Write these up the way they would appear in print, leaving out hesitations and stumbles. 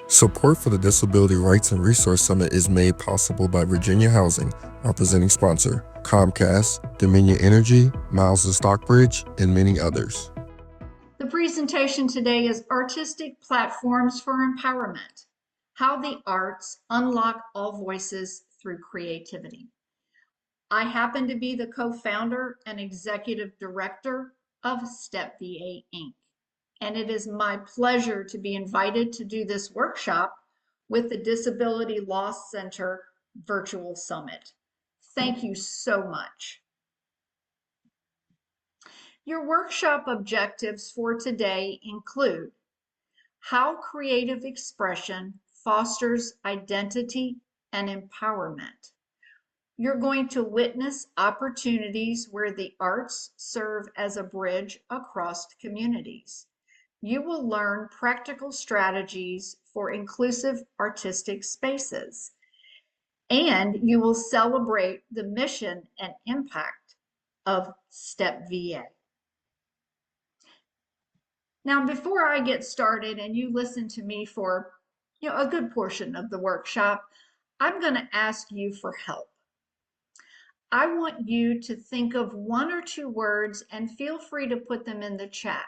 Support for the Disability Rights and Resource Summit is made possible by Virginia Housing, our presenting sponsor, Comcast, Dominion Energy, Miles and Stockbridge, and many others. The presentation today is Artistic Platforms for Empowerment: How the Arts Unlock All Voices Through Creativity. I happen to be the co-founder and executive director of Step VA Inc. And it is my pleasure to be invited to do this workshop with the Disability Law Center Virtual Summit. Thank you so much. Your workshop objectives for today include how creative expression fosters identity and empowerment. You're going to witness opportunities where the arts serve as a bridge across communities. You will learn practical strategies for inclusive artistic spaces, and you will celebrate the mission and impact of STEP VA. Now, before I get started and you listen to me for a good portion of the workshop, I'm going to ask you for help. I want you to think of one or two words and feel free to put them in the chat.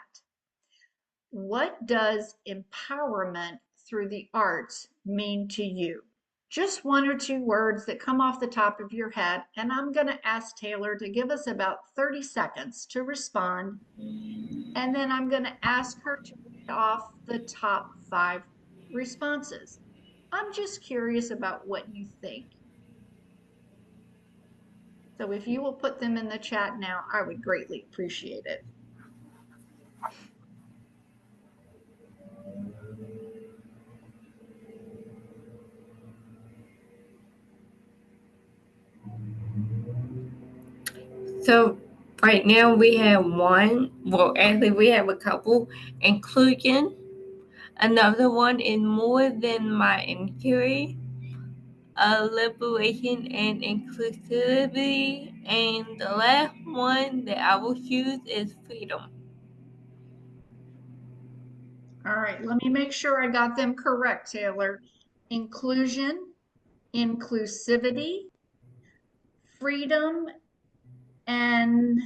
What does empowerment through the arts mean to you? Just one or two words that come off the top of your head, and I'm going to ask Taylor to give us about 30 seconds to respond, and then I'm going to ask her to read off the top 5 responses. I'm just curious about what you think. So if you will put them in the chat now, I would greatly appreciate it. So right now we have one, well actually we have a couple: inclusion. Another one is more than my inquiry, liberation and inclusivity, and the last one that I will choose is freedom. All right, let me make sure I got them correct, Taylor. Inclusion, inclusivity, freedom, and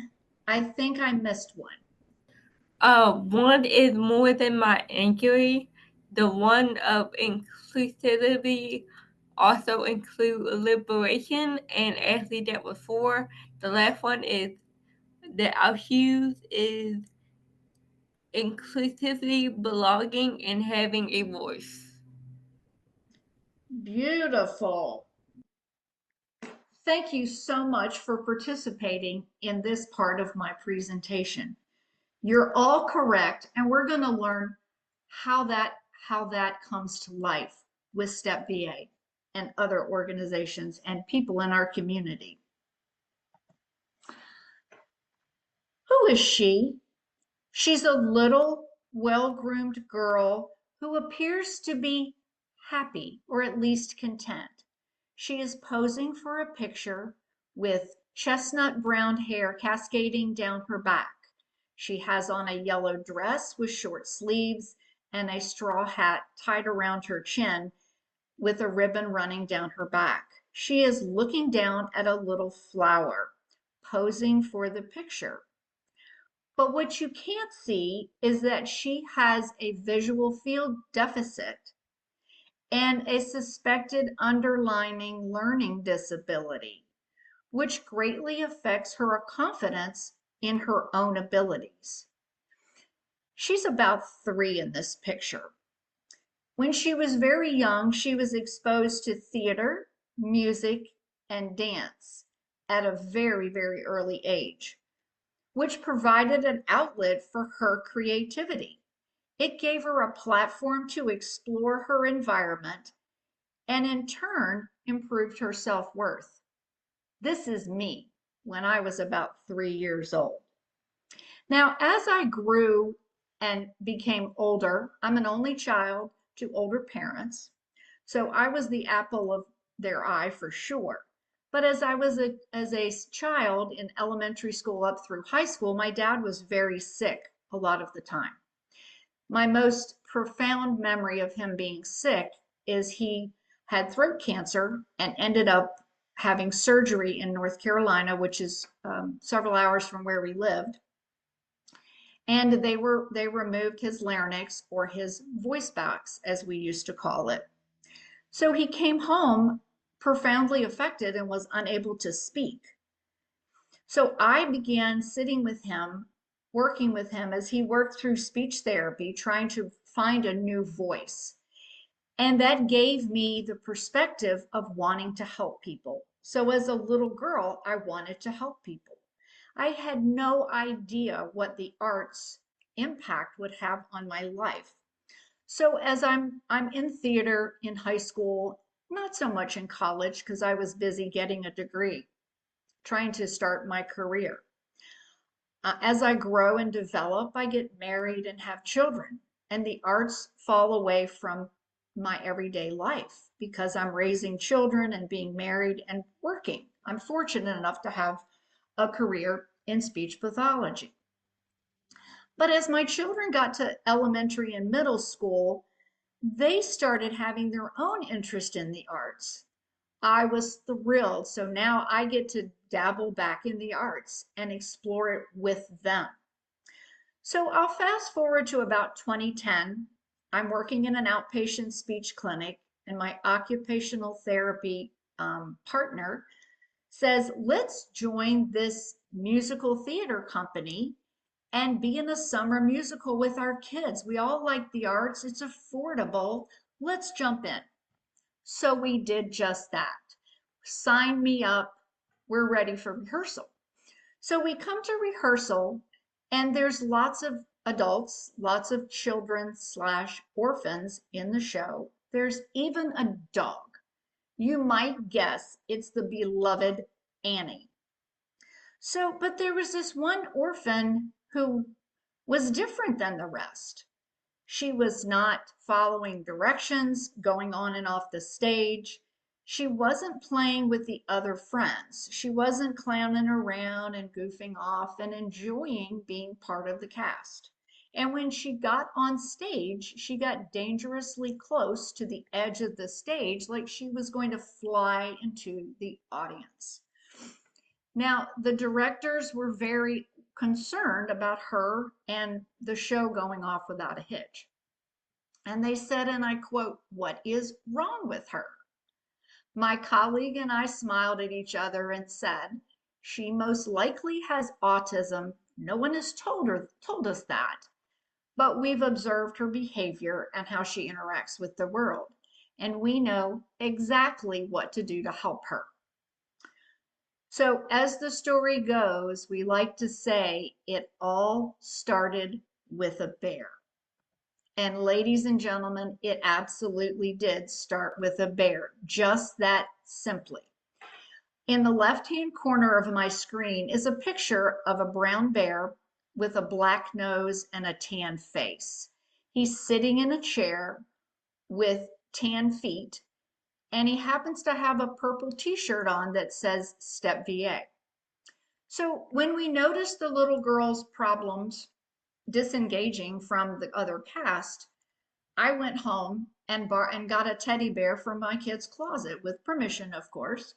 I think I missed one. One is more than my inquiry. The one of inclusivity also include liberation, and actually that was 4. The last one is that I'll choose is inclusively belonging and having a voice. Beautiful. Thank you so much for participating in this part of my presentation. You're all correct, and we're going to learn how that comes to life with STEP VA and other organizations and people in our community. Who is she? She's a little, well-groomed girl who appears to be happy, or at least content. She is posing for a picture with chestnut brown hair cascading down her back. She has on a yellow dress with short sleeves and a straw hat tied around her chin with a ribbon running down her back. She is looking down at a little flower, posing for the picture. But what you can't see is that she has a visual field deficit and a suspected underlying learning disability, which greatly affects her confidence in her own abilities. She's about 3 in this picture. When she was very young, she was exposed to theater, music, and dance at a very, very early age, which provided an outlet for her creativity. It gave her a platform to explore her environment and in turn improved her self-worth. This is me when I was about 3 years old. Now, as I grew and became older, I'm an only child to older parents, so I was the apple of their eye for sure. But as a child in elementary school up through high school, my dad was very sick a lot of the time. My most profound memory of him being sick is he had throat cancer and ended up having surgery in North Carolina, which is several hours from where we lived. And they removed his larynx, or his voice box, as we used to call it. So he came home profoundly affected and was unable to speak. So I began sitting with him, working with him as he worked through speech therapy, trying to find a new voice. And that gave me the perspective of wanting to help people. So as a little girl, I wanted to help people. I had no idea what the arts impact would have on my life. So as I'm in theater in high school, not so much in college because I was busy getting a degree, trying to start my career. As I grow and develop, I get married and have children, and the arts fall away from my everyday life because I'm raising children and being married and working. I'm fortunate enough to have a career in speech pathology. But as my children got to elementary and middle school, they started having their own interest in the arts. I was thrilled. So now I get to dabble back in the arts and explore it with them. So I'll fast forward to about 2010. I'm working in an outpatient speech clinic, and my occupational therapy partner says, let's join this musical theater company and be in a summer musical with our kids. We all like the arts, it's affordable. Let's jump in. So we did just that. Sign me up. We're ready for rehearsal. So we come to rehearsal, and there's lots of adults, lots of children / orphans in the show. There's even a dog. You might guess it's the beloved Annie. So, but there was this one orphan who was different than the rest. She was not following directions, going on and off the stage. She wasn't playing with the other friends. She wasn't clowning around and goofing off and enjoying being part of the cast. And when she got on stage, she got dangerously close to the edge of the stage, like she was going to fly into the audience. Now, the directors were very concerned about her and the show going off without a hitch. And they said, and I quote, "What is wrong with her?" My colleague and I smiled at each other and said, "She most likely has autism. No one has told us that, but we've observed her behavior and how she interacts with the world, and we know exactly what to do to help her." So as the story goes, we like to say it all started with a bear. And ladies and gentlemen, it absolutely did start with a bear, just that simply. In the left-hand corner of my screen is a picture of a brown bear with a black nose and a tan face. He's sitting in a chair with tan feet, and he happens to have a purple t-shirt on that says Step VA. So when we noticed the little girl's problems disengaging from the other cast, I went home and got a teddy bear from my kid's closet, with permission, of course,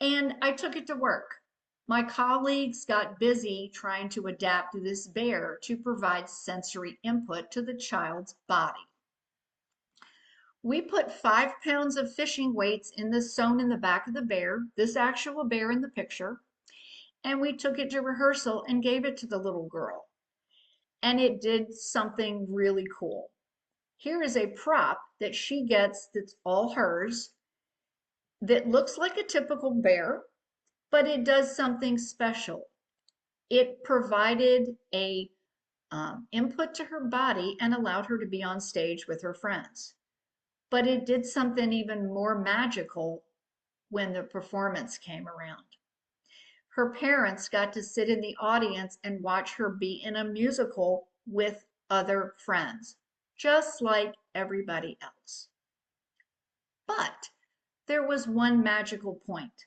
and I took it to work. My colleagues got busy trying to adapt this bear to provide sensory input to the child's body. We put 5 pounds of fishing weights sewn in the back of the bear, this actual bear in the picture, and we took it to rehearsal and gave it to the little girl. And it did something really cool. Here is a prop that she gets that's all hers, that looks like a typical bear, but it does something special. It provided a input to her body and allowed her to be on stage with her friends. But it did something even more magical when the performance came around. Her parents got to sit in the audience and watch her be in a musical with other friends, just like everybody else. But there was one magical point.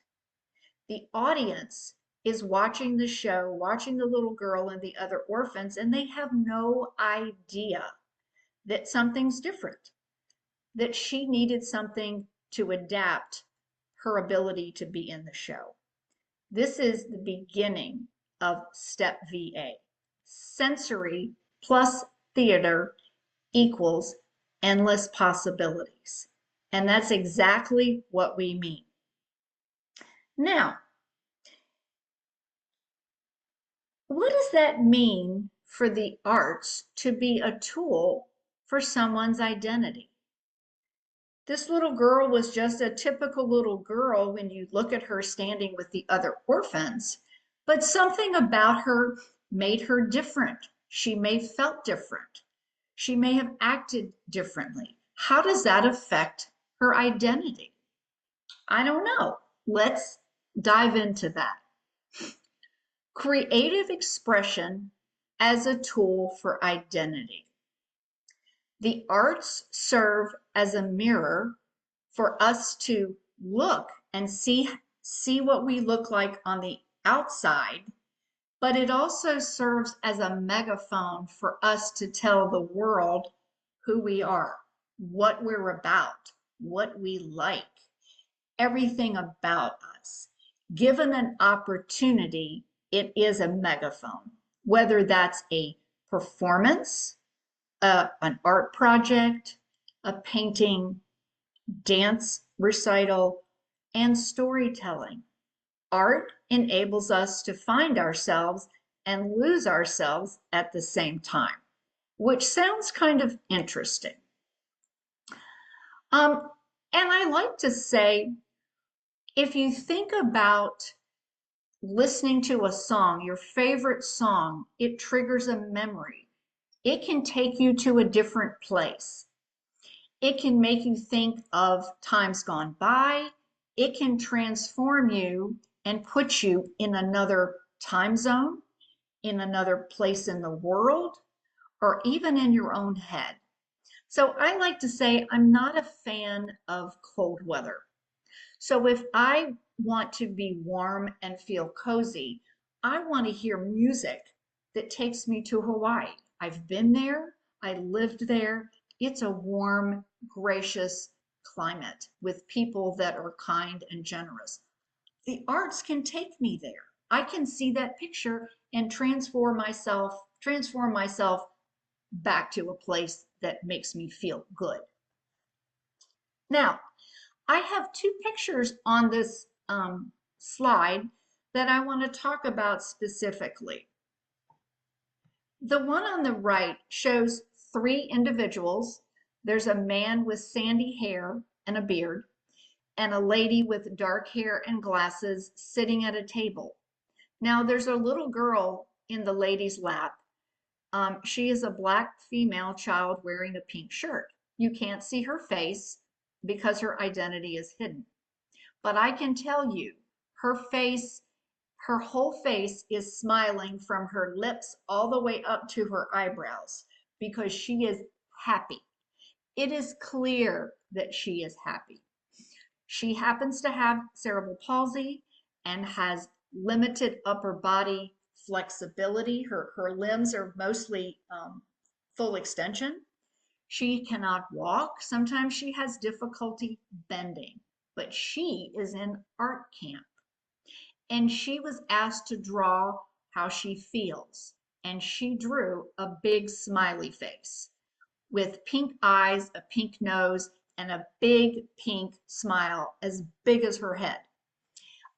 The audience is watching the show, watching the little girl and the other orphans, and they have no idea that something's different, that she needed something to adapt her ability to be in the show. This is the beginning of Step VA. Sensory plus theater equals endless possibilities. And that's exactly what we mean. Now, what does that mean for the arts to be a tool for someone's identity? This little girl was just a typical little girl when you look at her standing with the other orphans, but something about her made her different. She may have felt different. She may have acted differently. How does that affect her identity? I don't know. Let's dive into that. Creative expression as a tool for identity. The arts serve as a mirror for us to look and see what we look like on the outside, but it also serves as a megaphone for us to tell the world who we are, what we're about, what we like, everything about us. Given an opportunity, it is a megaphone, whether that's a performance, an art project, a painting, dance recital, and storytelling. Art enables us to find ourselves and lose ourselves at the same time, which sounds kind of interesting. And I like to say, if you think about listening to a song, your favorite song, it triggers a memory. It can take you to a different place. It can make you think of times gone by. It can transform you and put you in another time zone, in another place in the world, or even in your own head. So I like to say I'm not a fan of cold weather. So if I want to be warm and feel cozy, I want to hear music that takes me to Hawaii. I've been there, I lived there. It's a warm, gracious climate with people that are kind and generous. The arts can take me there. I can see that picture and transform myself back to a place that makes me feel good. Now, I have two pictures on this slide that I want to talk about specifically. The one on the right shows three individuals. There's a man with sandy hair and a beard, and a lady with dark hair and glasses sitting at a table. Now, there's a little girl in the lady's lap. She is a Black female child wearing a pink shirt. You can't see her face because her identity is hidden. But I can tell you, her face, her whole face is smiling from her lips all the way up to her eyebrows because she is happy. It is clear that she is happy. She happens to have cerebral palsy and has limited upper body flexibility. Her limbs are mostly full extension. She cannot walk. Sometimes she has difficulty bending, but she is in art camp. And she was asked to draw how she feels. And she drew a big smiley face with pink eyes, a pink nose, and a big pink smile as big as her head.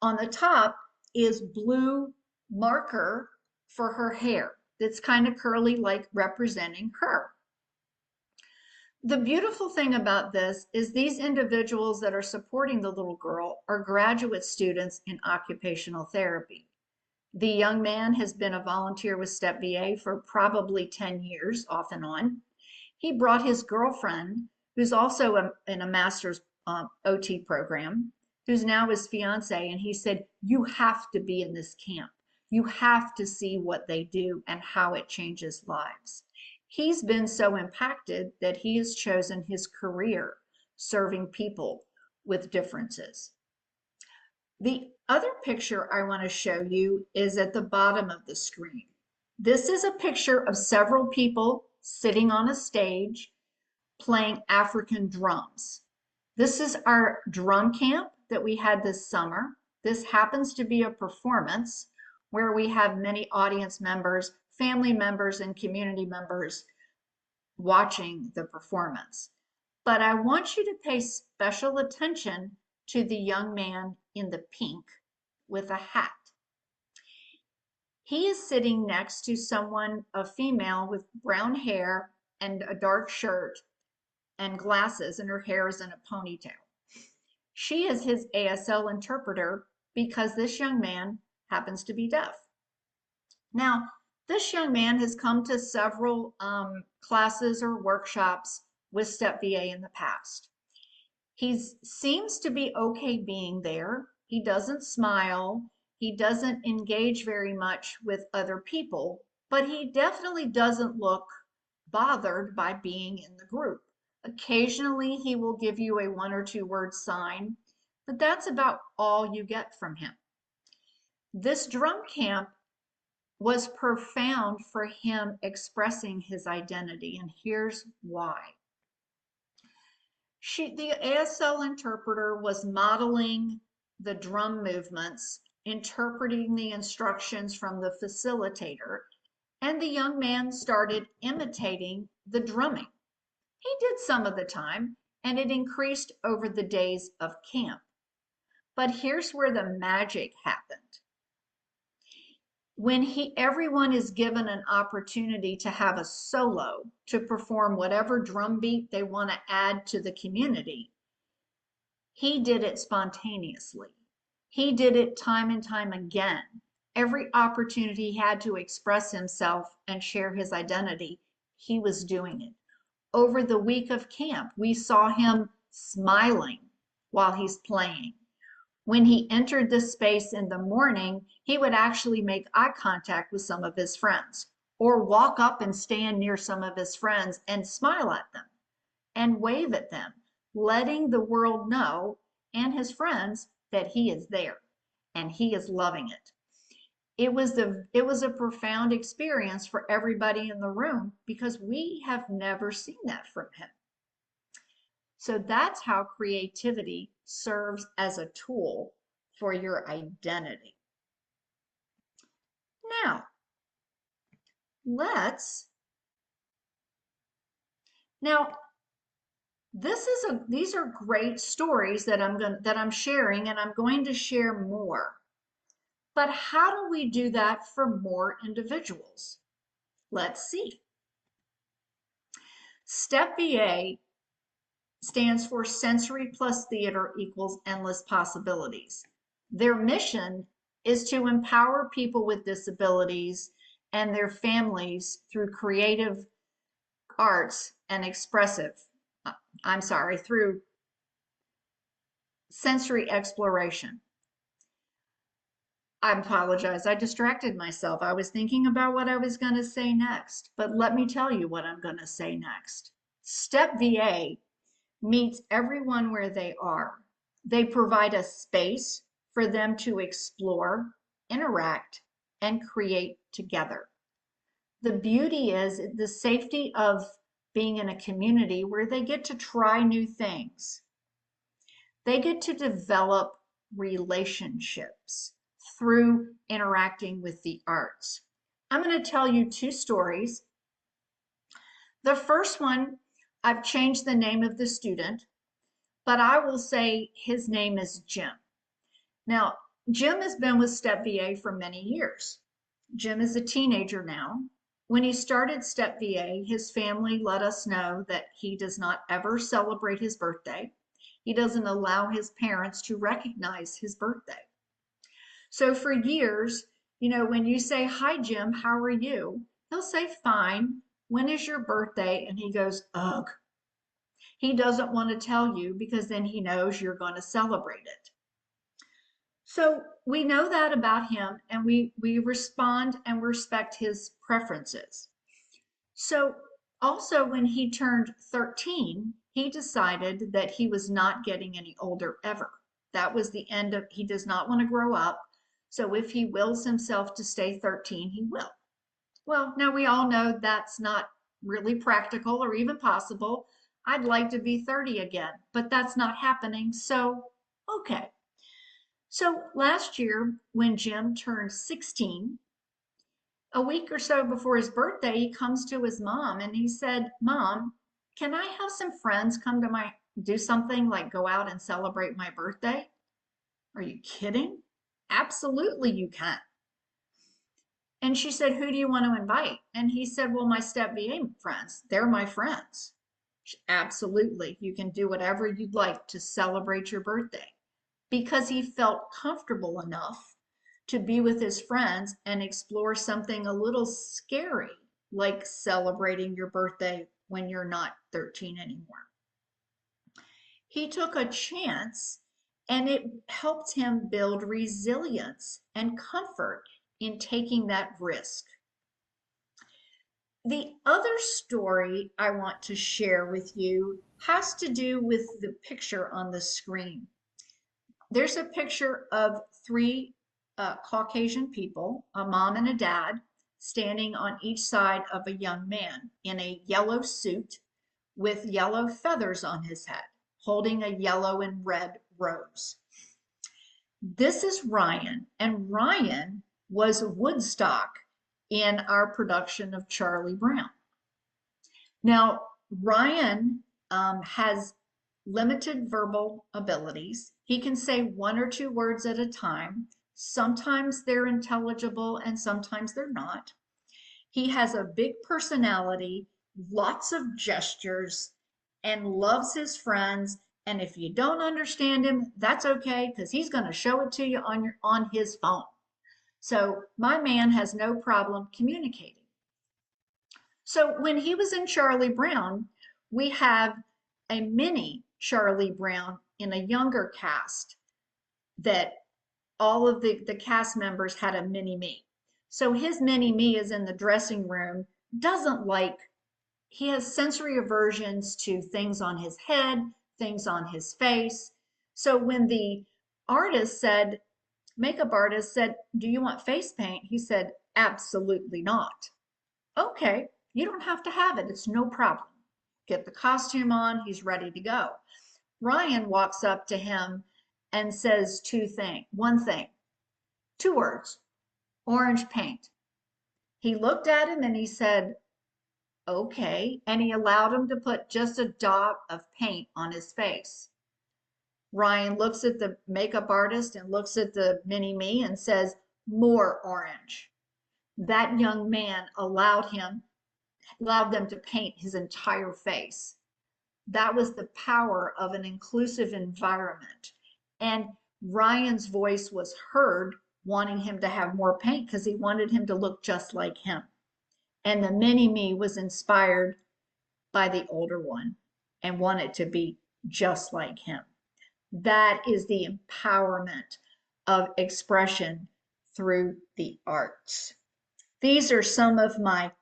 On the top is blue marker for her hair that's kind of curly, like representing her. The beautiful thing about this is these individuals that are supporting the little girl are graduate students in occupational therapy. The young man has been a volunteer with Step VA for probably 10 years, off and on. He brought his girlfriend, who's also in a master's OT program, who's now his fiance, and he said, you have to be in this camp. You have to see what they do and how it changes lives. He's been so impacted that he has chosen his career serving people with differences. The other picture I want to show you is at the bottom of the screen. This is a picture of several people sitting on a stage playing African drums. This is our drum camp that we had this summer. This happens to be a performance where we have many audience members, family members, and community members watching the performance. But I want you to pay special attention to the young man in the pink with a hat. He is sitting next to someone, a female with brown hair and a dark shirt and glasses, and her hair is in a ponytail. She is his ASL interpreter because this young man happens to be deaf. Now, this young man has come to several classes or workshops with Step VA in the past. He seems to be okay being there. He doesn't smile. He doesn't engage very much with other people, but he definitely doesn't look bothered by being in the group. Occasionally, he will give you a 1 or 2 word sign, but that's about all you get from him. This drum camp was profound for him expressing his identity, and here's why. The ASL interpreter was modeling the drum movements, interpreting the instructions from the facilitator, and the young man started imitating the drumming. He did some of the time, and it increased over the days of camp. But here's where the magic happened. When everyone is given an opportunity to have a solo, to perform whatever drum beat they want to add to the community, he did it spontaneously. He did it time and time again. Every opportunity he had to express himself and share his identity, he was doing it. Over the week of camp, we saw him smiling while he's playing. When he entered this space in the morning, he would actually make eye contact with some of his friends or walk up and stand near some of his friends and smile at them and wave at them, letting the world know and his friends that he is there and he is loving it. It was a profound experience for everybody in the room because we have never seen that from him. So that's how creativity serves as a tool for your identity. Now, these are great stories that I'm sharing, and I'm going to share more. But how do we do that for more individuals? Let's see. Step VA stands for Sensory Plus Theater Equals Endless Possibilities. Their mission is to empower people with disabilities and their families through creative arts and through sensory exploration. I apologize, I distracted myself. I was thinking about what I was going to say next, but let me tell you what I'm going to say next. Step VA meets everyone where they are. They provide a space for them to explore, interact, and create together. The beauty is the safety of being in a community where they get to try new things. They get to develop relationships through interacting with the arts. I'm going to tell you 2 stories. The first one, I've changed the name of the student, but I will say his name is Jim. Now, Jim has been with Step VA for many years. Jim is a teenager now. When he started Step VA, his family let us know that he does not ever celebrate his birthday. He doesn't allow his parents to recognize his birthday. So for years, when you say, "Hi, Jim, how are you?" He'll say, "Fine. When is your birthday?" And he goes, "Ugh." He doesn't want to tell you because then he knows you're going to celebrate it. So we know that about him, and we respond and respect his preferences. So also when he turned 13, he decided that he was not getting any older ever. That was the end of, he does not want to grow up. So if he wills himself to stay 13, he will. Well, now we all know that's not really practical or even possible. I'd like to be 30 again, but that's not happening. So, okay. So last year, when Jim turned 16, a week or so before his birthday, he comes to his mom and he said, Mom, can I have some friends come to do something like go out and celebrate my birthday? Are you kidding? Absolutely, you can. And she said, Who do you want to invite? And he said, Well, my step VA friends. They're my friends. Absolutely. You can do whatever you'd like to celebrate your birthday, because he felt comfortable enough to be with his friends and explore something a little scary, like celebrating your birthday when you're not 13 anymore. He took a chance, and it helped him build resilience and comfort in taking that risk. The other story I want to share with you has to do with the picture on the screen. There's a picture of three Caucasian people, a mom and a dad, standing on each side of a young man in a yellow suit with yellow feathers on his head, holding a yellow and red rose. This is Ryan, and Ryan was Woodstock in our production of Charlie Brown. Now, Ryan has limited verbal abilities. He can say one or two words at a time. Sometimes they're intelligible and sometimes they're not. He has a big personality, lots of gestures, and loves his friends. And if you don't understand him, that's okay, because he's going to show it to you on his phone. So my man has no problem communicating. So when he was in Charlie Brown, we have a mini Charlie Brown in a younger cast that all of the cast members had a mini me. So his mini me is in the dressing room, doesn't like, he has sensory aversions to things on his head, things on his face. So when the makeup artist said, do you want face paint? He said, absolutely not. Okay, you don't have to have it. It's no problem. Get the costume on. He's ready to go. Ryan walks up to him and says one thing, two words, orange paint. He looked at him and he said, okay. And he allowed him to put just a dot of paint on his face. Ryan looks at the makeup artist and looks at the mini me and says, more orange. That young man allowed them to paint his entire face. That was the power of an inclusive environment. And Ryan's voice was heard, wanting him to have more paint because he wanted him to look just like him. And the mini me was inspired by the older one and wanted to be just like him. That is the empowerment of expression through the arts. These are some of my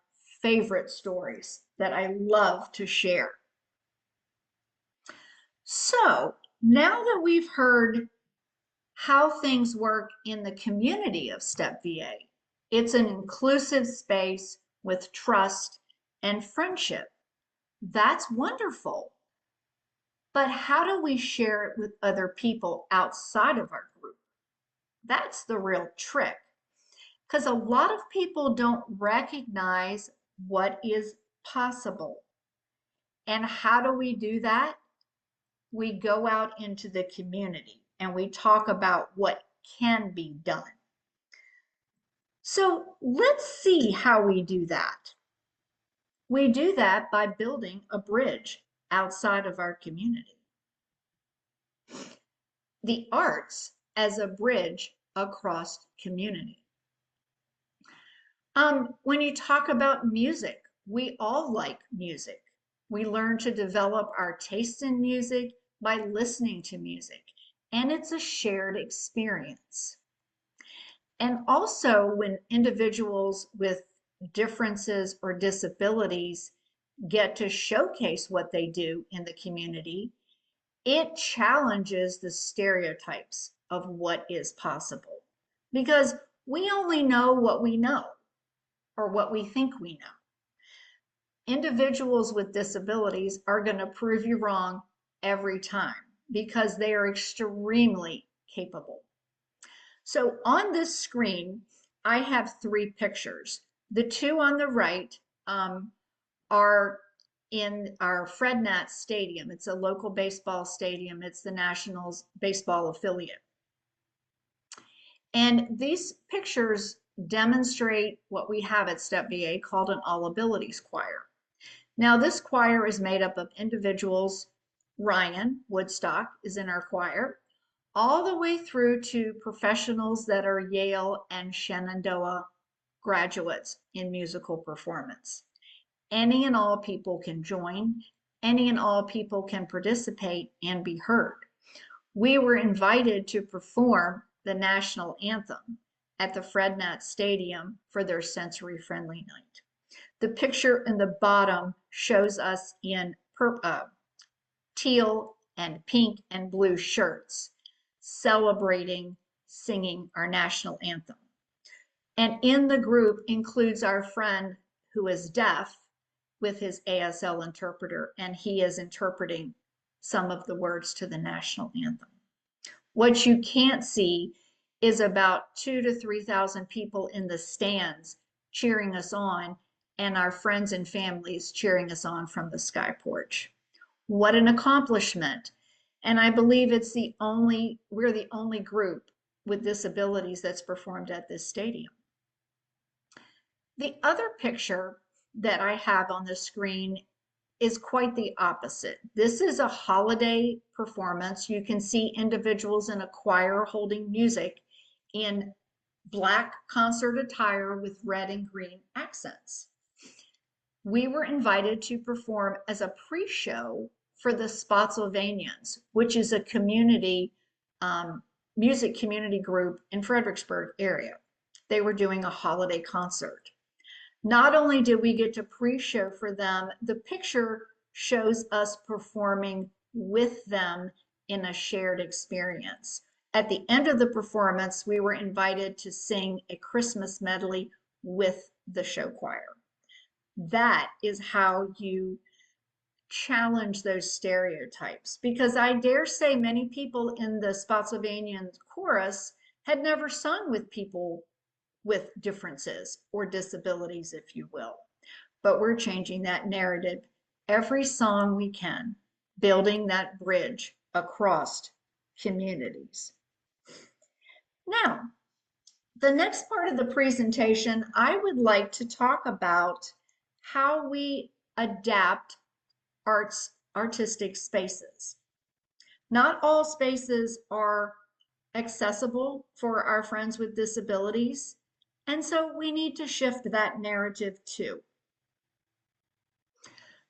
favorite stories that I love to share. So now that we've heard how things work in the community of Step VA, it's an inclusive space with trust and friendship. That's wonderful. But how do we share it with other people outside of our group? That's the real trick. Because a lot of people don't recognize what is possible. And how do we do that? We go out into the community and we talk about what can be done. So let's see how we do that. We do that by building a bridge outside of our community. The arts as a bridge across community. When you talk about music, we all like music. We learn to develop our taste in music by listening to music, and it's a shared experience. And also, when individuals with differences or disabilities get to showcase what they do in the community, it challenges the stereotypes of what is possible, because we only know what we know or what we think we know. Individuals with disabilities are going to prove you wrong every time because they are extremely capable. So on this screen, I have three pictures. The two on the right are in our Fred Nat Stadium. It's a local baseball stadium. It's the Nationals baseball affiliate. And these pictures demonstrate what we have at Step VA called an all abilities choir. Now, this choir is made up of individuals. Ryan Woodstock is in our choir, all the way through to professionals that are Yale and Shenandoah graduates in musical performance. Any and all people can join, any and all people can participate and be heard. We were invited to perform the national anthem at the Fred Nat Stadium for their sensory friendly night. The picture in the bottom shows us in teal and pink and blue shirts celebrating singing our national anthem. And in the group includes our friend who is deaf with his ASL interpreter, and he is interpreting some of the words to the national anthem. What you can't see is about 2,000 to 3,000 people in the stands cheering us on, and our friends and families cheering us on from the sky porch. What an accomplishment. And I believe we're the only group with disabilities that's performed at this stadium. The other picture that I have on the screen is quite the opposite. This is a holiday performance. You can see individuals in a choir holding music in black concert attire with red and green accents. We were invited to perform as a pre-show for the Spotsylvanians, which is a community music community group in Fredericksburg area. They were doing a holiday concert. Not only did we get to pre-show for them, the picture shows us performing with them in a shared experience. At the end of the performance, we were invited to sing a Christmas medley with the show choir. That is how you challenge those stereotypes, because I dare say many people in the Spotsylvanian chorus had never sung with people with differences or disabilities, if you will. But we're changing that narrative every song we can, building that bridge across communities. Now, the next part of the presentation, I would like to talk about how we adapt artistic spaces. Not all spaces are accessible for our friends with disabilities, and so we need to shift that narrative too.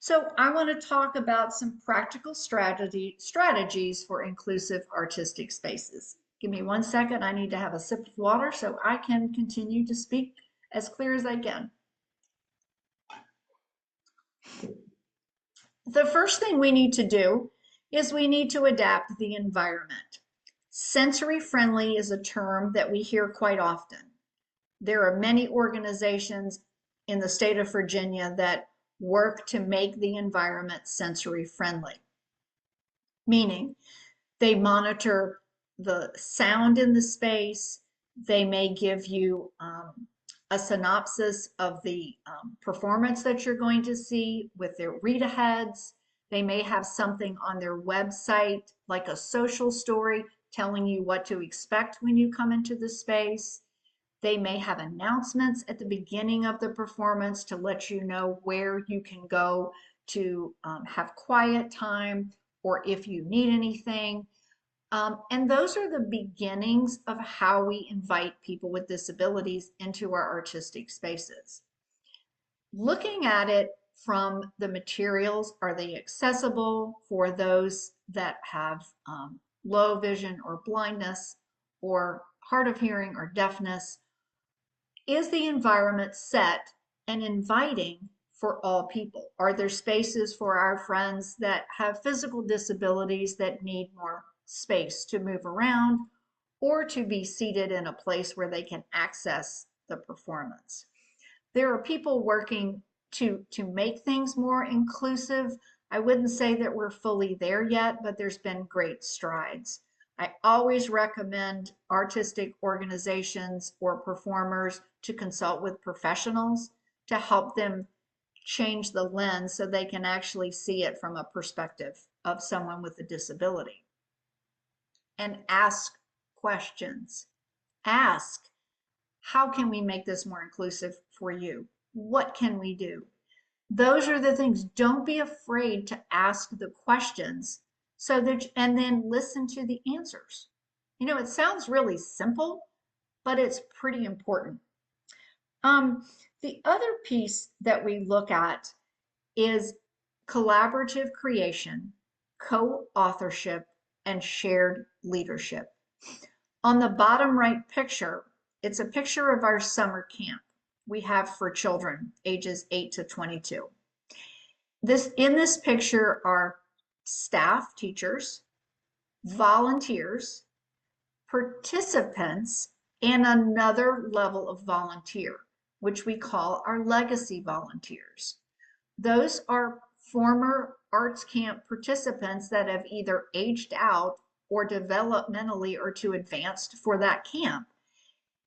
So I want to talk about some practical strategies for inclusive artistic spaces. Give me 1 second. I need to have a sip of water so I can continue to speak as clear as I can. The first thing we need to do is we need to adapt the environment. Sensory friendly is a term that we hear quite often. There are many organizations in the state of Virginia that work to make the environment sensory friendly, meaning they monitor the sound in the space. They may give you a synopsis of the performance that you're going to see with their read-aheads. They may have something on their website, like a social story, telling you what to expect when you come into the space. They may have announcements at the beginning of the performance to let you know where you can go to have quiet time, or if you need anything. And those are the beginnings of how we invite people with disabilities into our artistic spaces. Looking at it from the materials, are they accessible for those that have low vision or blindness or hard of hearing or deafness? Is the environment set and inviting for all people? Are there spaces for our friends that have physical disabilities that need more space to move around or to be seated in a place where they can access the performance? There are people working to make things more inclusive. I wouldn't say that we're fully there yet, but there's been great strides. I always recommend artistic organizations or performers to consult with professionals to help them change the lens so they can actually see it from a perspective of someone with a disability. And ask questions. Ask, how can we make this more inclusive for you? What can we do? Those are the things. Don't be afraid to ask the questions so that, and then listen to the answers. You know, it sounds really simple, but it's pretty important. The other piece that we look at is collaborative creation, co-authorship, and shared leadership. On the bottom right picture, it's a picture of our summer camp we have for children ages 8 to 22. In this picture are staff, teachers, volunteers, participants, and another level of volunteer, which we call our legacy volunteers. Those are former arts camp participants that have either aged out or developmentally or too advanced for that camp.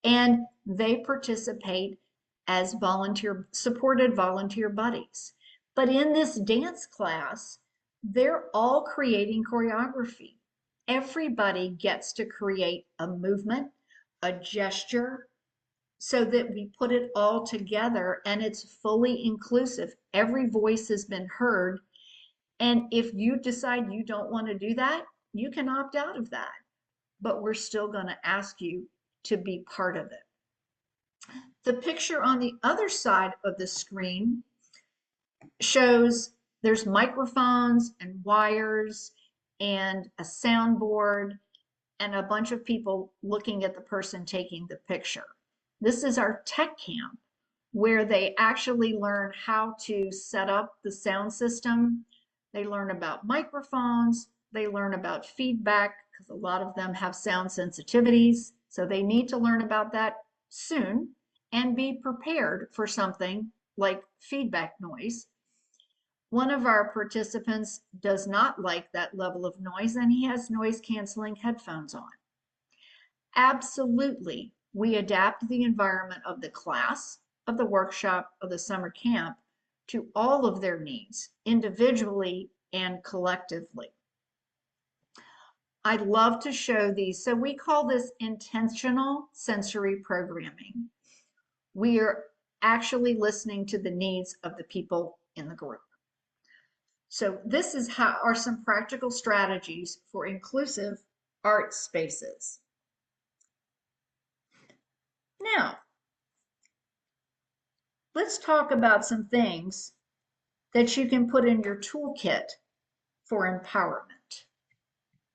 And they participate as supported volunteer buddies. But in this dance class, they're all creating choreography. Everybody gets to create a movement, a gesture, so that we put it all together and it's fully inclusive. Every voice has been heard. And if you decide you don't want to do that, you can opt out of that. But we're still going to ask you to be part of it. The picture on the other side of the screen shows there's microphones and wires and a soundboard and a bunch of people looking at the person taking the picture. This is our tech camp where they actually learn how to set up the sound system. They learn about microphones. They learn about feedback because a lot of them have sound sensitivities. So they need to learn about that soon and be prepared for something like feedback noise. One of our participants does not like that level of noise and he has noise canceling headphones on. Absolutely, we adapt the environment of the class, of the workshop, of the summer camp to all of their needs, individually and collectively. I'd love to show these. So we call this intentional sensory programming. We are actually listening to the needs of the people in the group. So this is how are some practical strategies for inclusive art spaces. Now, let's talk about some things that you can put in your toolkit for empowerment.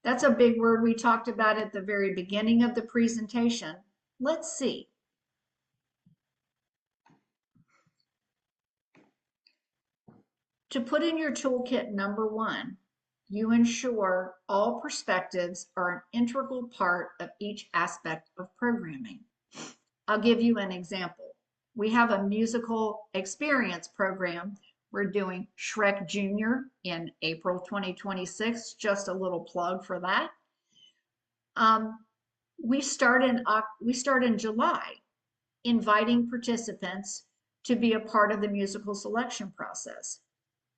That's a big word we talked about at the very beginning of the presentation. Let's see. To put in your toolkit, number one, you ensure all perspectives are an integral part of each aspect of programming. I'll give you an example. We have a musical experience program. We're doing Shrek Jr. in April 2026, just a little plug for that. We start in July, inviting participants to be a part of the musical selection process.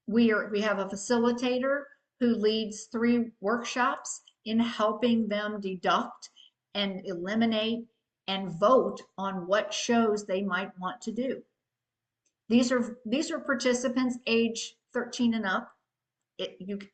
We have a facilitator who leads 3 workshops in helping them deduct and eliminate and vote on what shows they might want to do. These are participants age 13 and up.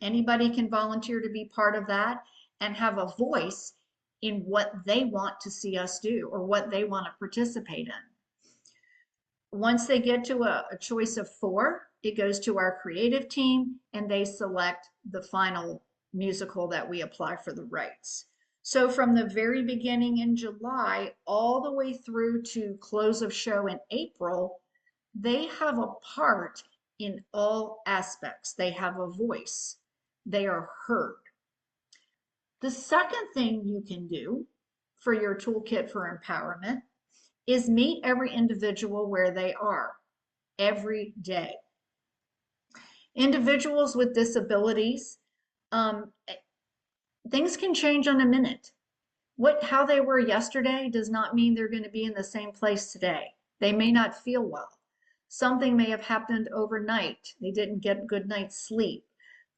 Anybody can volunteer to be part of that and have a voice in what they want to see us do or what they want to participate in. Once they get to a choice of 4, it goes to our creative team and they select the final musical that we apply for the rights. So from the very beginning in July all the way through to close of show in April, they have a part in all aspects. They have a voice. They are heard. The second thing you can do for your toolkit for empowerment is meet every individual where they are. every day. Individuals with disabilities, things can change on a minute. How they were yesterday does not mean they're going to be in the same place today. They may not feel well. Something may have happened overnight. They didn't get a good night's sleep.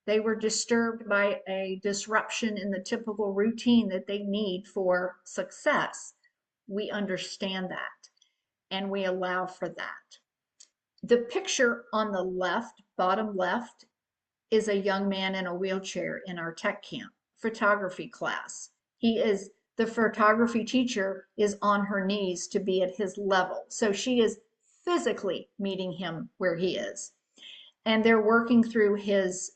They were disturbed by a disruption in the typical routine that they need for success. We understand that and we allow for that. The picture on the left, bottom left, is a young man in a wheelchair in our tech camp photography class. The photography teacher is on her knees to be at his level. So she is physically meeting him where he is. And they're working through his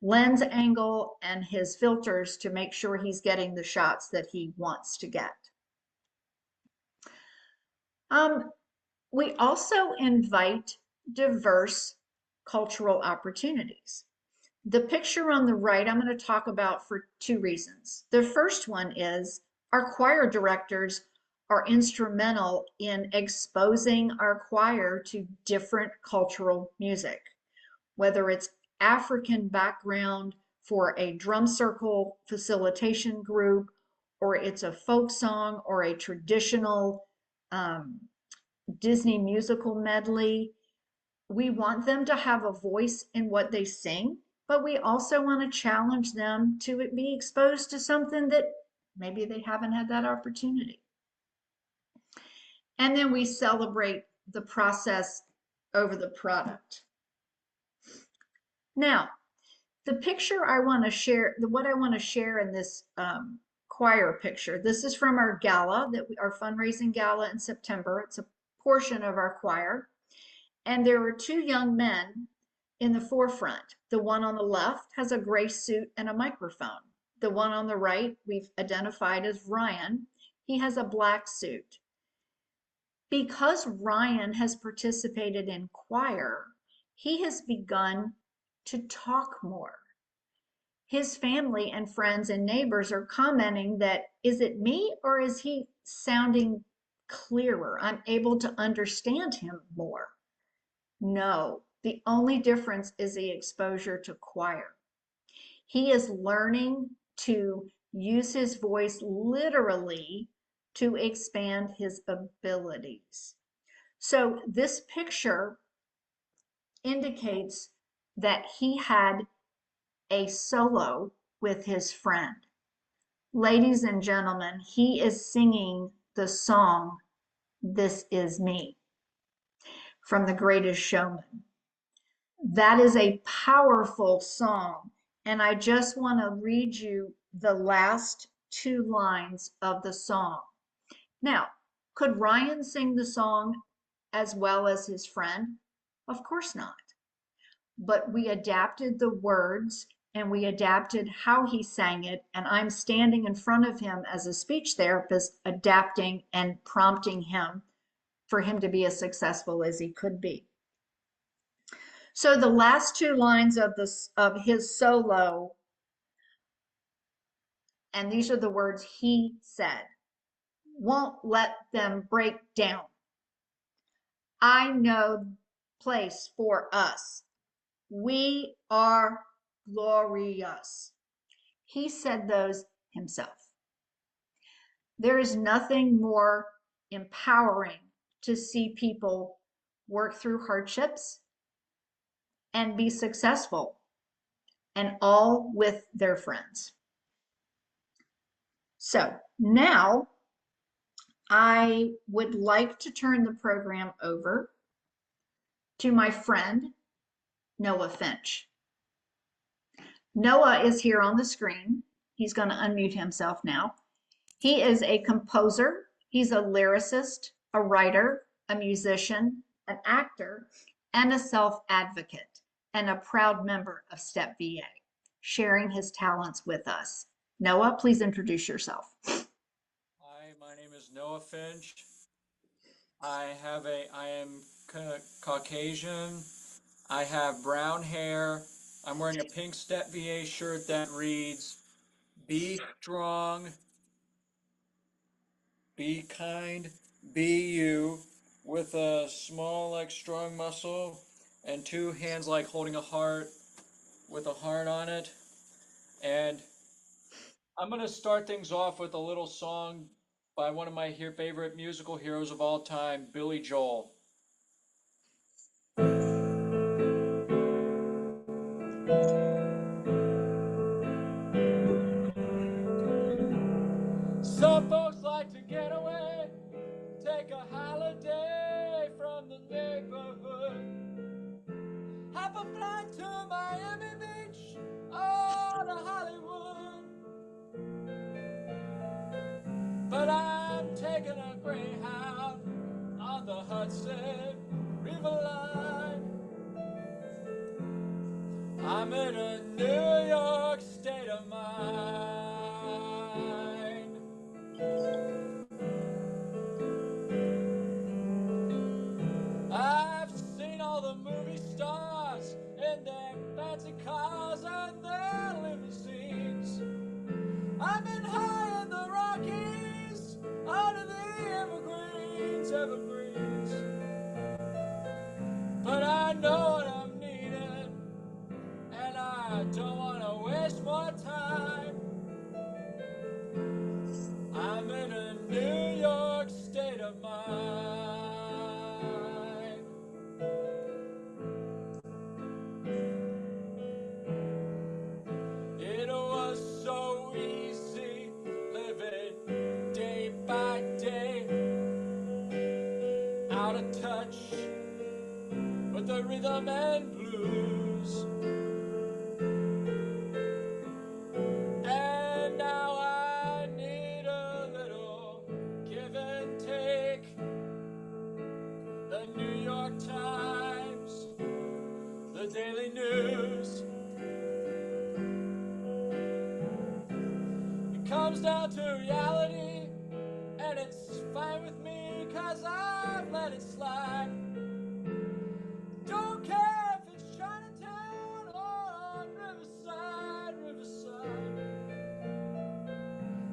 lens angle and his filters to make sure he's getting the shots that he wants to get. We also invite diverse cultural opportunities. The picture on the right, I'm going to talk about for two reasons. The first one is our choir directors are instrumental in exposing our choir to different cultural music, whether it's African background for a drum circle facilitation group, or it's a folk song or a traditional Disney musical medley. We want them to have a voice in what they sing, but we also want to challenge them to be exposed to something that maybe they haven't had that opportunity. And then we celebrate the process over the product. Now, the picture I want to share, what I want to share in this choir picture, this is from our gala, our fundraising gala in September. It's a portion of our choir. And there were two young men in the forefront. The one on the left has a gray suit and a microphone. The one on the right, we've identified as Ryan. He has a black suit. Because Ryan has participated in choir, he has begun to talk more. His family and friends and neighbors are commenting that, is it me or is he sounding clearer? I'm able to understand him more. No, the only difference is the exposure to choir. He is learning to use his voice literally to expand his abilities. So this picture indicates that he had a solo with his friend. Ladies and gentlemen, he is singing the song, "This Is Me," from The Greatest Showman. That is a powerful song. And I just want to read you the last two lines of the song. Now, could Ryan sing the song as well as his friend? Of course not. But we adapted the words and we adapted how he sang it. And I'm standing in front of him as a speech therapist, adapting and prompting him for him to be as successful as he could be. So the last two lines of his solo, and these are the words he said: won't let them break down. I know place for us. We are glorious. He said those himself. There is nothing more empowering to see people work through hardships and be successful, and all with their friends. So now I would like to turn the program over to my friend, Noah Finch. Noah is here on the screen. He's going to unmute himself now. He is a composer. He's a lyricist, a writer, a musician, an actor, and a self-advocate, and a proud member of STEP VA, sharing his talents with us. Noah, please introduce yourself. Hi, my name is Noah Finch. I am Caucasian. I have brown hair. I'm wearing a pink STEP VA shirt that reads, "Be strong, be kind, be you, with a small, like, strong muscle, and two hands, like, holding a heart with a heart on it. And I'm going to start things off with a little song by one of my favorite musical heroes of all time, Billy Joel. Some folks like to get away, take a holiday from the neighborhood, hop a flight to Miami Beach or to Hollywood. But I'm taking a Greyhound on the Hudson River line. I'm in a New York state of mind. I've seen all the movie stars in their fancy cars and their limousines. I've been high in the Rockies, under the evergreens. But I know what I'm needing, and I don't want to waste more time. I'm in a New York state of mind. It was so easy living day by day, out of touch with the rhythm and blues. And now I need a little give and take. The New York Times, the Daily News. It comes down to reality, and it's fine with me, 'cause I've let it slide. Don't care if it's Chinatown or Riverside.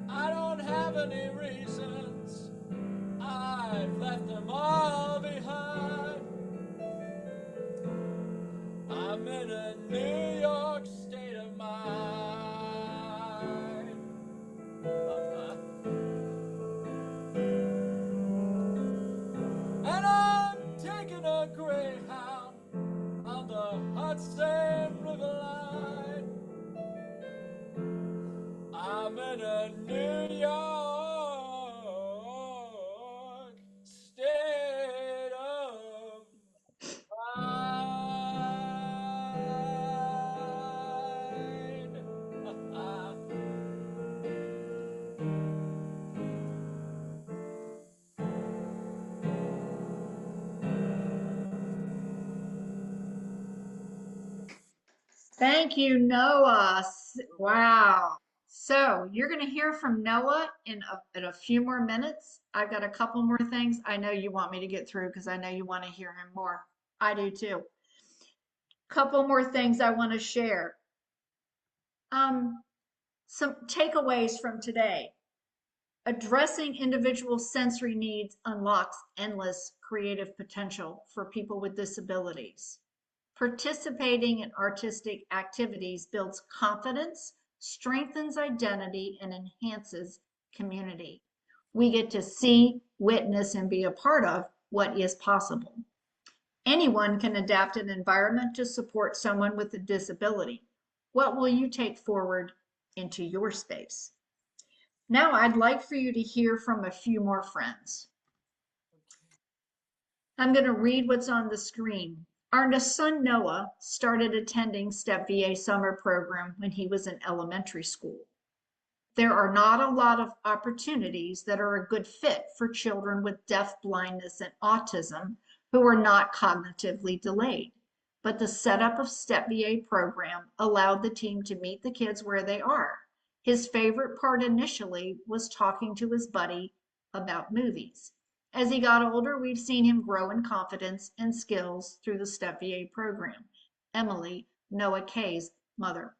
I don't have any reasons, I've left them all behind. I'm in a New York state of mind. And I'm taking a Greyhound on the Hudson River line. I'm in a New York state of mind. Thank you, Noah. Wow. So you're going to hear from Noah in a few more minutes. I've got a couple more things I know you want me to get through because I know you want to hear him more. I do too. Couple more things I want to share. Some takeaways from today. Addressing individual sensory needs unlocks endless creative potential for people with disabilities. Participating in artistic activities builds confidence, strengthens identity, and enhances community. We get to see, witness, and be a part of what is possible. Anyone can adapt an environment to support someone with a disability. What will you take forward into your space? Now, I'd like for you to hear from a few more friends. I'm going to read what's on the screen. Our son Noah started attending STEP VA summer program when he was in elementary school. There are not a lot of opportunities that are a good fit for children with deaf blindness and autism who are not cognitively delayed. But the setup of STEP VA program allowed the team to meet the kids where they are. His favorite part initially was talking to his buddy about movies. As he got older, we've seen him grow in confidence and skills through the STEP VA program. Emily, Noah Kay's mother.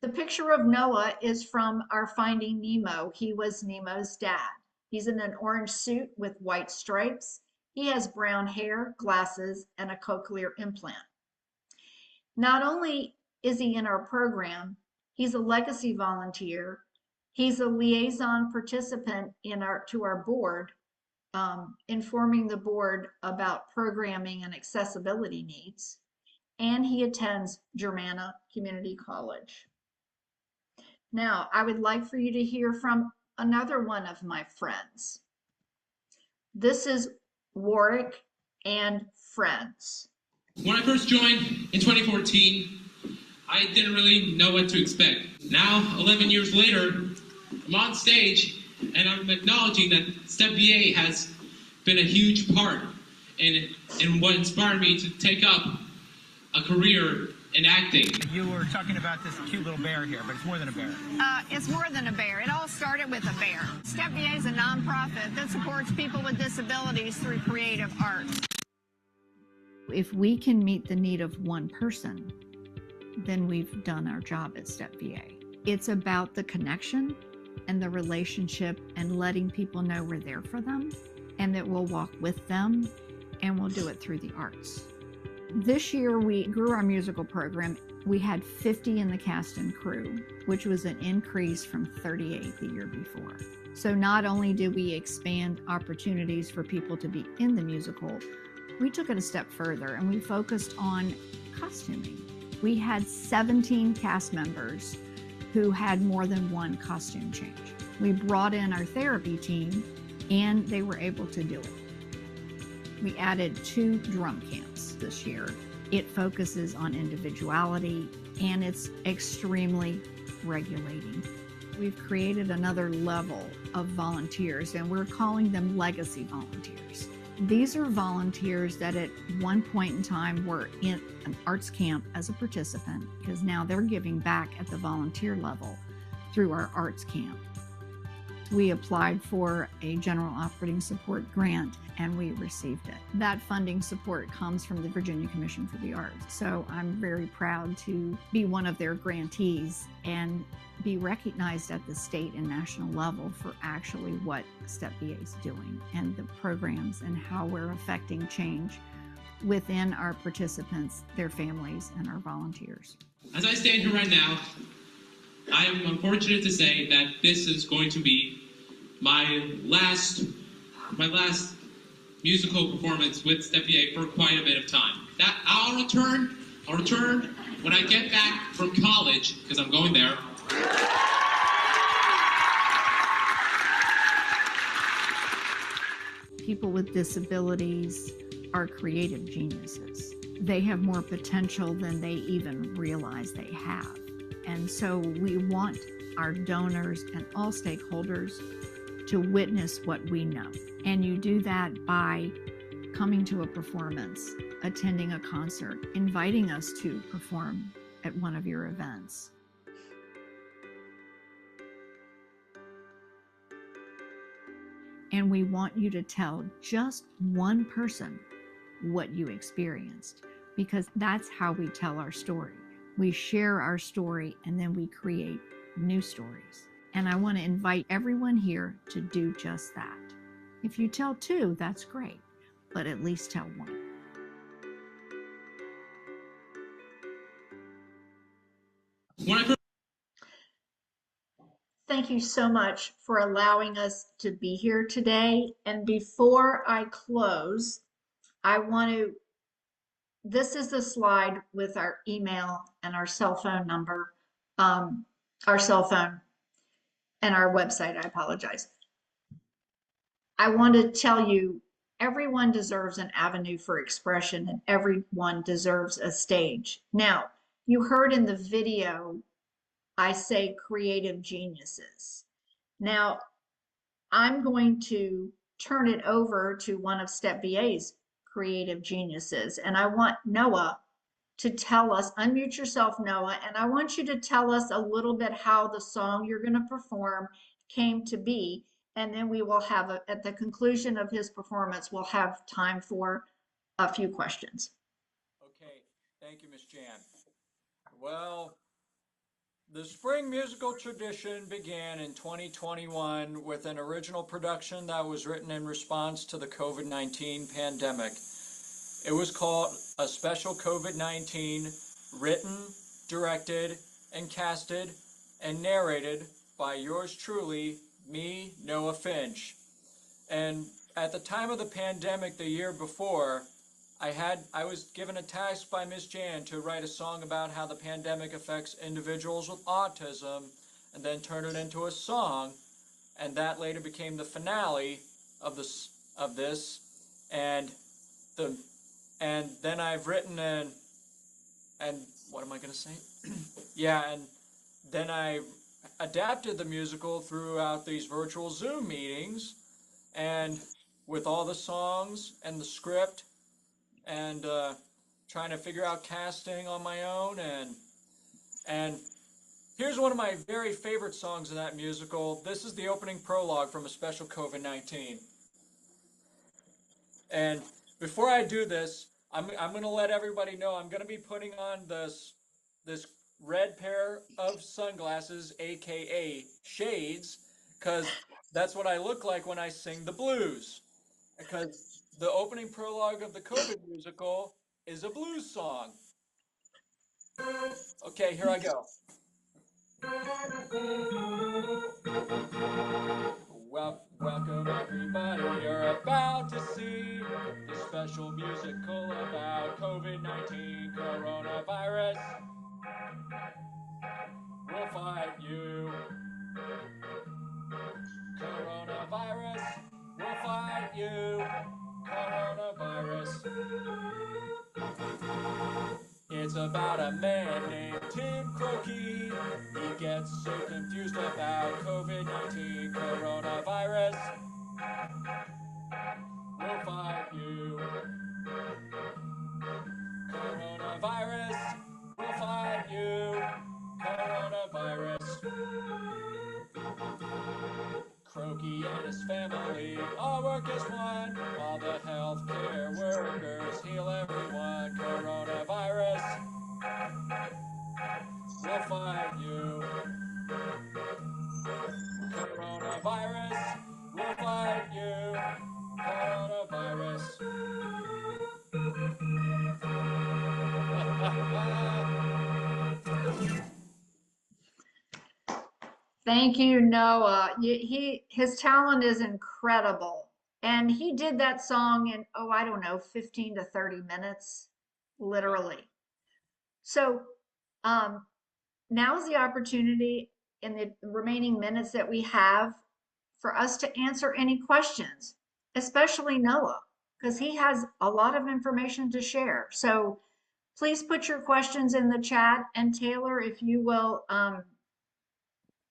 The picture of Noah is from our Finding Nemo. He was Nemo's dad. He's in an orange suit with white stripes. He has brown hair, glasses, and a cochlear implant. Not only is he in our program, he's a legacy volunteer. He's a liaison participant to our board, informing the board about programming and accessibility needs. And he attends Germanna Community College. Now, I would like for you to hear from another one of my friends. This is Warwick and Friends. When I first joined in 2014, I didn't really know what to expect. Now, 11 years later, I'm on stage and I'm acknowledging that Step VA has been a huge part in what inspired me to take up a career in acting. You were talking about this cute little bear here, but it's more than a bear. It's more than a bear. It all started with a bear. Step VA is a nonprofit that supports people with disabilities through creative arts. If we can meet the need of one person, then we've done our job at Step VA. It's about the connection and the relationship and letting people know we're there for them and that we'll walk with them and we'll do it through the arts. This year we grew our musical program. We had 50 in the cast and crew, which was an increase from 38 the year before. So not only did we expand opportunities for people to be in the musical, we took it a step further and we focused on costuming. We had 17 cast members who had more than one costume change. We brought in our therapy team and they were able to do it. We added 2 drum camps this year. It focuses on individuality and it's extremely regulating. We've created another level of volunteers and we're calling them legacy volunteers. These are volunteers that at one point in time were in an arts camp as a participant because now they're giving back at the volunteer level through our arts camp. We applied for a general operating support grant and we received it. That funding support comes from the Virginia Commission for the Arts. So I'm very proud to be one of their grantees and be recognized at the state and national level for actually what Step VA is doing and the programs and how we're affecting change within our participants, their families, and our volunteers. As I stand here right now, I am unfortunate to say that this is going to be my last musical performance with Step VA for quite a bit of time. I'll return when I get back from college, because I'm going there. People with disabilities are creative geniuses. They have more potential than they even realize they have. And so we want our donors and all stakeholders to witness what we know. And you do that by coming to a performance, attending a concert, inviting us to perform at one of your events. And we want you to tell just one person what you experienced, because that's how we tell our story. We share our story and then we create new stories. And I want to invite everyone here to do just that. If you tell 2, that's great, but at least tell 1. Thank you so much for allowing us to be here today. And before I close, this is the slide with our email and our cell phone number, our cell phone and our website. I apologize. I want to tell you, everyone deserves an avenue for expression and everyone deserves a stage. Now, you heard in the video, I say creative geniuses. Now, I'm going to turn it over to one of Step VA's creative geniuses, and I want Noah to tell us, unmute yourself, Noah, and I want you to tell us a little bit how the song you're going to perform came to be, and then we will have, at the conclusion of his performance, we'll have time for a few questions. Okay, thank you, Ms. Jan. Well, The spring musical tradition began in 2021 with an original production that was written in response to the COVID-19 pandemic. It was called A Special COVID-19, written, directed, and casted, and narrated by yours truly, me, Noah Finch. And at the time of the pandemic the year before, I was given a task by Miss Jan to write a song about how the pandemic affects individuals with autism, and then turn it into a song, and that later became the finale of this and the and then I've written and what am I going to say? Yeah, and then I adapted the musical throughout these virtual Zoom meetings, and with all the songs and the script, and trying to figure out casting on my own, and here's one of my very favorite songs in that musical. This is the opening prologue from A Special COVID-19. And before I do this, I'm going to let everybody know I'm going to be putting on this red pair of sunglasses, aka shades, because that's what I look like when I sing the blues. Because the opening prologue of the COVID musical is a blues song. Okay, here I go. Welcome everybody, you're about to see the special musical about COVID-19, coronavirus. We'll fight you. Coronavirus, we'll fight you. Coronavirus. It's about a man named Tim Croakey. He gets so confused about COVID-19, coronavirus. We'll fight you. Coronavirus, we'll fight you. Coronavirus. Croakey and his family all work as one. All the healthcare workers heal everyone. Coronavirus, we'll fight you. Coronavirus, we'll fight you. Coronavirus. Thank you, Noah. His talent is incredible. And he did that song in, oh, I don't know, 15 to 30 minutes, literally. So now's the opportunity in the remaining minutes that we have for us to answer any questions, especially Noah, because he has a lot of information to share. So please put your questions in the chat, and Taylor, if you will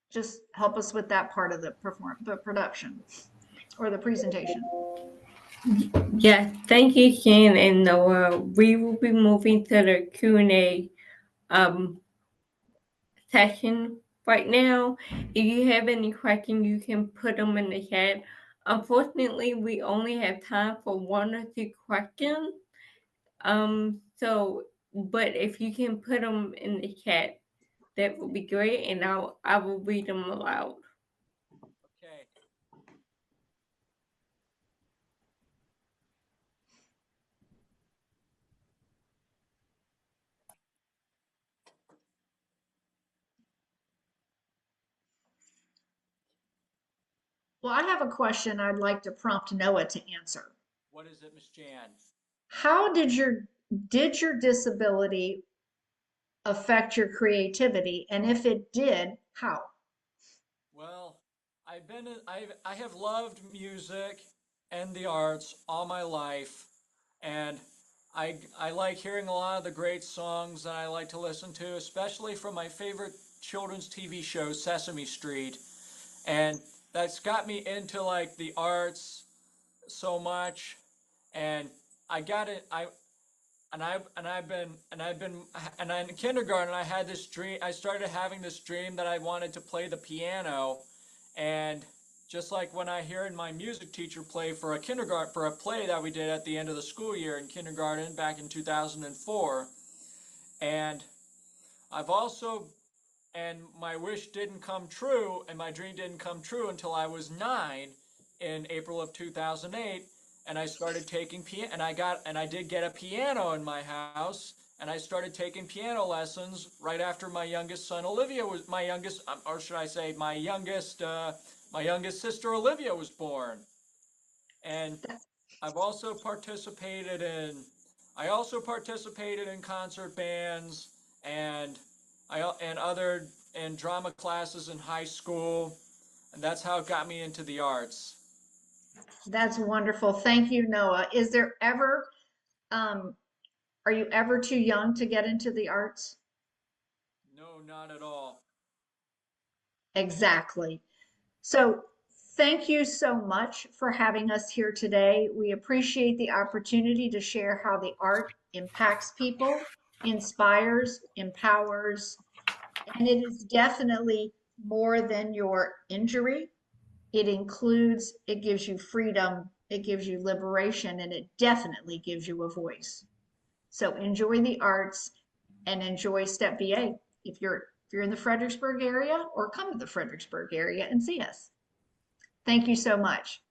just help us with that part of the production or the presentation. Yes, thank you, Shan and Noah. We will be moving to the Q&A session right now. If you have any questions, you can put them in the chat. Unfortunately, we only have time for 1 or 2 questions. But if you can put them in the chat, that would be great, and I will read them aloud. Okay. Well, I have a question I'd like to prompt Noah to answer. What is it, Miss Jan? How did your disability affect your creativity? And if it did, how? Well, I have loved music and the arts all my life, and I like hearing a lot of the great songs that I like to listen to, especially from my favorite children's TV show, Sesame Street, and that's got me into like the arts so much, and I got it. I've been in kindergarten I had this dream. I started having this dream that I wanted to play the piano, and just like when I hear my music teacher play for a play that we did at the end of the school year in kindergarten back in 2004, and I've also and my wish didn't come true, and my dream didn't come true until I was 9 in April of 2008, and I started taking piano, and I did get a piano in my house, and I started taking piano lessons right after my youngest son Olivia was my youngest, or should I say, my youngest sister Olivia was born. And I've also participated in, I also participated in concert bands and and drama classes in high school, and that's how it got me into the arts. That's wonderful. Thank you, Noah. Is there ever, um, are you ever too young to get into the arts? No, not at all. Exactly. So thank you so much for having us here today. We appreciate the opportunity to share how the art impacts people, inspires, empowers, and it is definitely more than your injury. It gives you freedom, it gives you liberation, and it definitely gives you a voice. So enjoy the arts and enjoy Step BA if you're in the Fredericksburg area, or come to the Fredericksburg area and see us. Thank you so much.